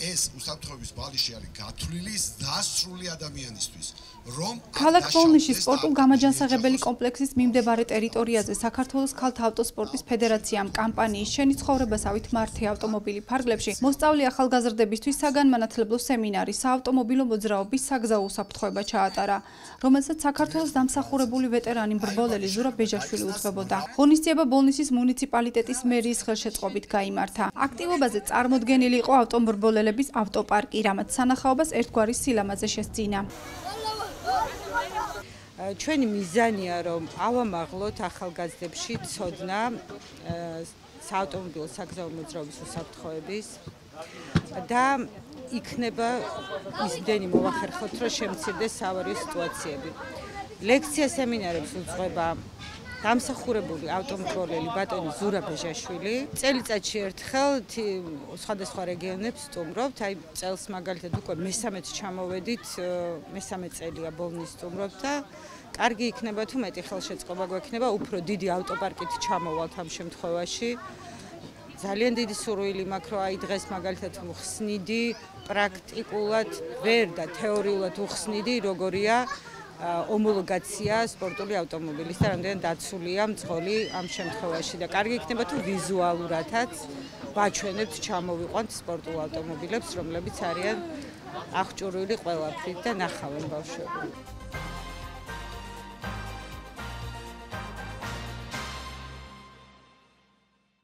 ეს უსაფრთხოების ბალიში არის გათვლილი დასრული ადამიანისთვის, რომ ქალაქ ვოლნიშის სპორტულ გამაჯანსაღებელი კომპლექსის მიმდებარე ტერიტორიაზე საქართველოს ქალთა ავტოსპორტის ფედერაციამ კამპანიის შენი ცხოვრებასავით მართი ავტომობილი ფარგლებში მოსწავლე ახალგაზრდებისთვის საგანმანათლებლო სემინარი საავტომობილო მოძრაობის საგზაო უსაფრთხოება ჩაატარა, რომელსაც საქართველოს დამსახურებული ვეტერანი მრბოლელი ზურაბ ბეჟაშვილი უძღვებოდა. ღონისძიება ვოლნისის მუნიციპალიტეტის მერიის ხელშეწყობით გაიმართა. აქტივობაზე წარმოდგენილი იყო ავტომრბოლელების ავტოპარკი, რამაც სანახაობას ერთგვარი სილამაზე შესძინა. ჩვენი მიზანია, რომ ავამაღლოთ ახალგაზრდებში ცოდნა საავტომობილო საგზაო მოძრაობის უსაფრთხოების და იქნება ისდენი მოვახერხოთ, რომ შემცირდეს საავარიო სიტუაციები. ლექცია სემინარებს უძღვება დამსახურებული ავტომრბოლელი ბატონი ზურაბ ბეჟაშვილი. წელიწადში ერთხელ სხვადასხვა რეგიონებს სტუმრობთ. აი წელს მაგალითად უკვე მესამეც ჩამოვედით, მესამე წელია ვოლნის სტუმრობთ და კარგი იქნება თუ მეტი ხელშეწყობა გვექნება, უფრო დიდი ავტოპარკით ჩამოვალთ ამ შემთხვევაში. ძალიან დიდი სურვილი მაქვს, რომ აი დღეს მაგალითად უხსნიდი პრაქტიკულად ვერ და თეორიულად უხსნიდი როგორია ომოლოგაცია სპორტული ავტომობილის და რამდენად დაცულია მძღოლი ამ შემთხვევაში და კარგი იქნება თუ ვიზუალურადაც ვაჩვენებთ, ჩამოვიყვანთ სპორტულ ავტომობილებს, რომლებიც არიან აღჭურვილი ყველაფრით და ნახავენ ბავშვები.